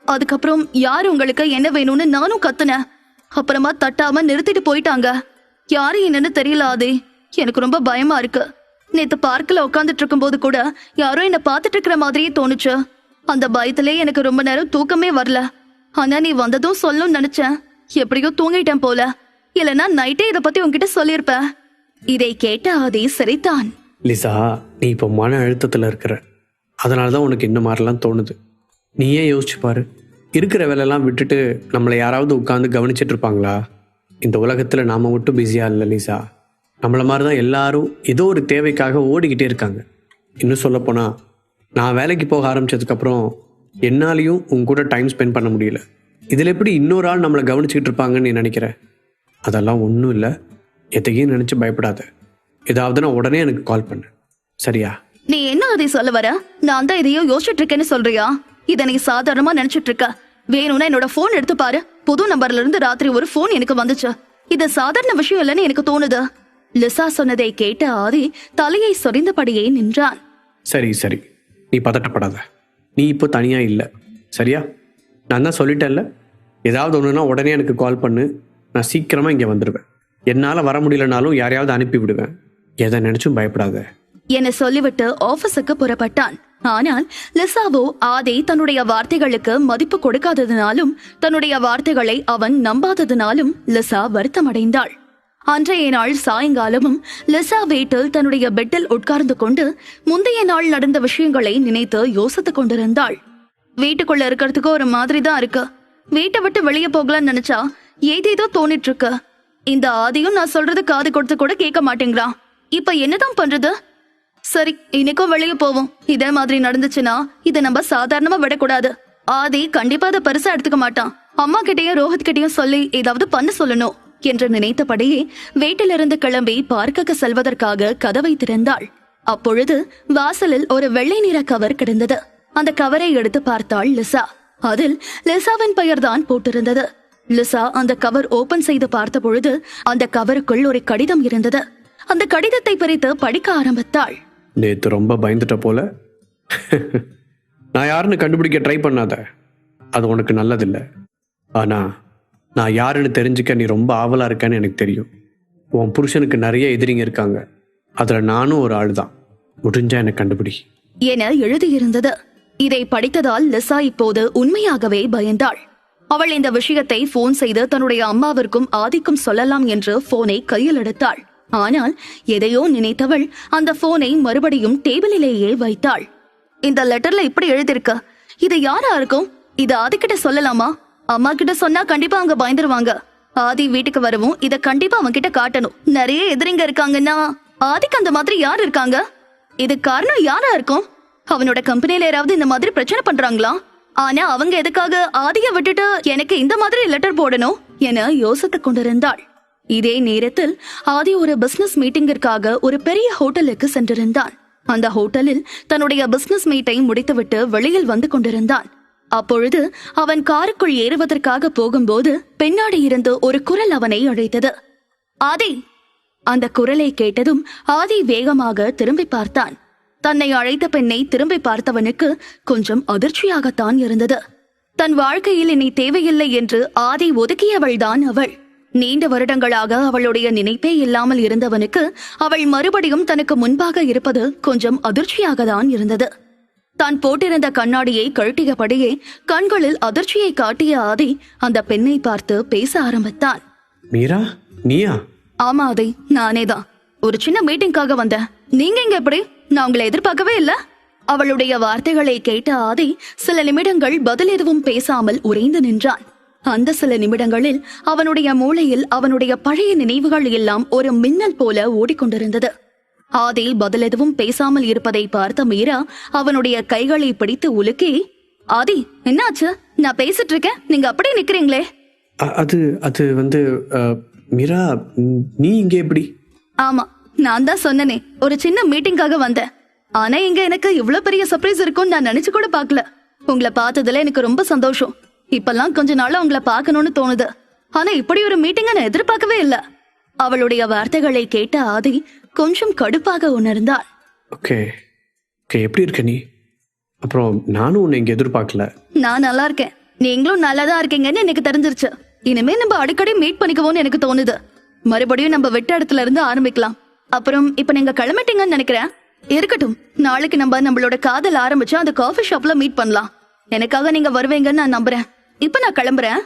அதுக்கப்புறம் யாரு உங்களுக்கு என்ன வேணும்னு நானும் கத்துனேன். அப்புறமா தட்டாம நிறுத்திட்டு போயிட்டாங்க. யாரு என்னன்னு தெரியல ஆதி. எனக்கு ரொம்ப பயமா இருக்கு. நேத்து பார்க்ல உட்காந்துட்டு இருக்கும் போது கூட யாரோ என்ன பாத்துட்டு இருக்கிற மாதிரியே தோணுச்சு. அந்த பயத்திலே எனக்கு ரொம்ப நேரம் தூக்கமே வரல. ஆனா நீ வந்ததும் சொல்லணும்னு நினைச்சேன். எப்படியோ தூங்கிட்டேன் போல. இல்லனா நைட்டே இத பத்தி உன்கிட்ட சொல்லிருப்ப. இதை கேட்ட ஆதி சிரித்தான். லிசா, நீ இப்போ மன அழுத்தத்தில் இருக்கிற. அதனாலதான் உனக்கு இந்த மாதிரிலாம் தோணுது. நீயே யோசிச்சு பாரு. இருக்கிற வேலையெல்லாம் விட்டுட்டு நம்மளை யாராவது உட்காந்து கவனிச்சிட்டு இருப்பாங்களா? இந்த உலகத்தில் நாம் மட்டும் பிஸியாக இல்லை லிசா. நம்மளை மாதிரி தான் எல்லாரும் ஏதோ ஒரு தேவைக்காக ஓடிக்கிட்டே இருக்காங்க. இன்னும் சொல்லப்போனால், நான் வேலைக்கு போக ஆரம்பித்ததுக்கப்புறம் என்னாலையும் உன் கூட டைம் ஸ்பெண்ட் பண்ண முடியல. இதில் எப்படி இன்னொரு ஆள் நம்மளை கவனிச்சிக்கிட்டு இருப்பாங்கன்னு நீ நினைக்கிற? அதெல்லாம் ஒன்றும் இல்லை. எதையும் நினச்சி பயப்படாத. ஏதாவதுனா உடனே எனக்கு கால் பண்ணு, சரியா? நீ என்ன அதை சொல்ல வர? நான் தான் இதையோ யோசிச்சுட்டு இருக்கேன்னு சொல்றியா? இதை நீ சாதாரணமா நினைச்சிட்டு இருக்க. வேணும்னா என்னோட போன் எடுத்து பாரு. புது நம்பர்ல இருந்து ராத்திரி ஒரு போன் எனக்கு வந்துச்சு. இது சாதாரண விஷயம் இல்லைன்னு எனக்கு தோணுது. லிசா சொன்னதை கேட்ட ஆதி தலையை சொரிந்தபடியே நின்றான். சரி சரி, நீ பதட்டப்படாத. நீ இப்போ தனியா இல்லை, சரியா? நான் தான் சொல்லிட்டேன்ல, ஏதாவது ஒன்றுனா உடனே எனக்கு கால் பண்ணு. நான் சீக்கிரமா இங்கே வந்துடுவேன். என்னால் வர முடியலனாலும் யாரையாவது அனுப்பி விடுவேன். எதை நினைச்சும் பயப்படாத என சொல்லிவிட்டு ஆபீஸுக்கு புறப்பட்டான். ஆனால் லிசாவோ ஆதி தன்னுடைய வார்த்தைகளுக்கு மதிப்பு கொடுக்காததினாலும் தன்னுடைய வார்த்தைகளை அவன் நம்பாததினாலும் லிசா வருத்தமடைந்தாள். அன்றைய நாள் சாயங்காலமும் லிசா வீட்டில் தன்னுடைய பெட்டில் உட்கார்ந்து கொண்டு முந்தைய நாள் நடந்த விஷயங்களை நினைத்து யோசித்துக் கொண்டிருந்தாள். வீட்டுக்குள்ள இருக்கிறதுக்கு ஒரு மாதிரி தான் இருக்கு. வீட்டை விட்டு வெளியே போகலான்னு நினைச்சா ஏதேதோ தோணிட்டு இருக்கு. இந்த ஆதியும் நான் சொல்றது காது கொடுத்து கூட கேட்க மாட்டேங்கிறான். இப்ப என்னதான் பண்றது? சரி, இன்னைக்கும் வெளியே போவோம். இதே மாதிரி நடந்துச்சுன்னா இதை நம்ம சாதாரணமா விடக்கூடாது. ஆதி கண்டிப்பா அதை பெருசா எடுத்துக்க மாட்டான். அம்மா கிட்டையும் ரோஹித் கிட்டையும் சொல்லி ஏதாவது பண்ண சொல்லணும் என்று நினைத்தபடியே வீட்டிலிருந்து கிளம்பி பார்க்குக்கு செல்வதற்காக கதவை திறந்தாள். அப்பொழுது வாசலில் ஒரு வெள்ளை நிற கவர் கிடந்தது. அந்த கவரை எடுத்து பார்த்தாள் லிசா. அதில் லிசாவின் பெயர்தான் போட்டிருந்தது. லிசா அந்த கவர் ஓபன் செய்து பார்த்த பொழுது அந்த கவருக்குள் ஒரு கடிதம் இருந்தது. அந்த கடிதத்தை பிரித்து படிக்க ஆரம்பித்தாள். நேத்து ரொம்ப பயந்துட்ட போல. நான் யாருன்னு கண்டுபிடிக்க ட்ரை பண்ணாத, அது உனக்கு நல்லதில்லை. ஆனா நான் யாருன்னு தெரிஞ்சுக்க நீ ரொம்ப ஆவலா இருக்கேன்னு எனக்கு தெரியும். உன் புருஷனுக்கு நிறைய எதிரிங்க இருக்காங்க, அதுல நானும் ஒரு ஆள் தான். முடிஞ்சா எனக்கு கண்டுபிடி என எழுதியிருந்தது. இதை படித்ததால் லிசா இப்போது உண்மையாகவே பயந்தாள். அவள் இந்த விஷயத்தை போன் செய்து தன்னுடைய அம்மாவிற்கும் ஆதிக்கும் சொல்லலாம் என்று போனை கையில் எடுத்தாள். ஆனால் எதையோ நினைத்தவள் அந்த போனை மறுபடியும் டேபிளிலேயே வைத்தாள். இந்த லெட்டர்ல இப்படி எழுதிருக்க, இது யாரா இருக்கும்? இது ஆதிக்கிட்ட சொல்லலாமா? அம்மா கிட்ட சொன்னா கண்டிப்பா அவங்க பயந்துருவாங்க. ஆதி வீட்டுக்கு வரவும் இத கண்டிப்பா அவன் கிட்ட காட்டணும். நிறைய எதிரிங்க இருக்காங்கன்னா ஆதிக்கு அந்த மாதிரி யார் இருக்காங்க? இது காரணம் யாரா இருக்கும்? அவனோட கம்பெனில யாராவது இந்த மாதிரி பிரச்சனை பண்றாங்களா? ஆனா அவங்க எதுக்காக ஆதிய விட்டுட்டு எனக்கு இந்த மாதிரி லெட்டர் போடணும் என யோசித்துக் கொண்டிருந்தாள். இதே நேரத்தில் ஆதி ஒரு பிசினஸ் மீட்டிங்கிற்காக ஒரு பெரிய ஹோட்டலுக்கு சென்றிருந்தான். அந்த ஹோட்டலில் தன்னுடைய பிசினஸ் மீட்டை முடித்துவிட்டு வெளியில் வந்து கொண்டிருந்தான். அப்பொழுது அவன் காருக்குள் ஏறுவதற்காக போகும்போது பின்னாடி இருந்து ஒரு குரல் அவனை அழைத்தது. ஆதி! அந்த குரலை கேட்டதும் ஆதி வேகமாக திரும்பி பார்த்தான். தன்னை அழைத்த பெண்ணை திரும்பி பார்த்தவனுக்கு கொஞ்சம் அதிர்ச்சியாகத்தான் இருந்தது. தன் வாழ்க்கையில் இனி தேவையில்லை என்று ஆதி ஒதுக்கியவள்தான் அவள். நீண்ட வருடங்களாக அவளுடைய நினைப்பே இல்லாமல் இருந்தவனுக்கு அவள் மறுபடியும் தனக்கு முன்பாக இருப்பது கொஞ்சம் அதிர்ச்சியாகத்தான் இருந்தது. தான் போட்டிருந்த கண்ணாடியை கழட்டியபடியே கண்களில் அதிர்ச்சியை காட்டிய ஆதி அந்த பெண்ணை பார்த்து பேச ஆரம்பித்தான். மீரா, நீயா? ஆமா ஆதி, நானேதான். ஒரு சின்ன மீட்டிங்காக வந்தேன். நீங்க இங்க எப்படி? நான் உங்களை எதிர்பார்க்கவே இல்ல. அவளுடைய வார்த்தைகளை கேட்ட ஆதி சில நிமிடங்கள் பதில் எதுவும் பேசாமல் உறைந்து நின்றான். அந்த சில நிமிடங்களில் அவனுடைய மூளையில் அவனுடைய பழைய நினைவுகள் எல்லாம் ஒரு மின்னல் போல ஓடிக்கொண்டிருந்தது. ஆதி பதில் எதுவும் பேசாமல் இருப்பதை பார்த்த மீரா அவனுடைய கைகளை பிடித்து உலுக்கி, ஆதி என்னாச்சு? நான் பேசிட்டு இருக்கேன், நீங்க அப்படியே நிக்கிறீங்களே. அது அது வந்து மீரா, நீ இங்கே எப்படி? ஆமா, நான் தான் சொன்னனே, ஒரு சின்ன மீட்டிங்காக வந்தேன். ஆனா இங்க எனக்கு இவ்வளவு பெரிய சர்ப்ரைஸ் இருக்கும்னு நான் நினைச்சு கூட பாக்கல. உங்களை பார்த்ததுல எனக்கு ரொம்ப சந்தோஷம். இப்பெல்லாம் கொஞ்ச நாளா உங்களை பார்க்கணும்னு தோணுது. ஆனா இப்படி ஒரு மீட்டிங்க நான் எதிர்பார்க்கவே இல்ல. அவளுடைய வார்த்தைகளை கேட்ட ஆதி கொஞ்சம் கடுப்பாக உணர்ந்தாள். ஓகே ஓகே, எப்படி இருக்க நீ? அப்புறம் நானும் உன்னை இங்க எதிர்பார்க்கல. நான் நல்லா இருக்கேன், நீங்களும் நல்லாதான் இருக்கீங்கன்னு எனக்கு தெரிஞ்சிருச்சு. இனிமே நம்ம அடிக்கடி மீட் பண்ணிக்குவோம்னு எனக்கு தோணுது. மறுபடியும் நம்ம விட்ட இடத்துல இருந்து ஆரம்பிக்கலாம். அப்புறம் இப்ப நீங்க கிளம்பிட்டீங்கன்னு நினைக்கிறேன். இருக்கட்டும், நாளைக்கு நம்மளோட காதல் ஆரம்பிச்சா அந்த காஃபி ஷாப்ல மீட் பண்ணலாம். எனக்காக நீங்க வருவீங்கன்னு நான் நம்புறேன். இப்ப நான் கிளம்புறேன்.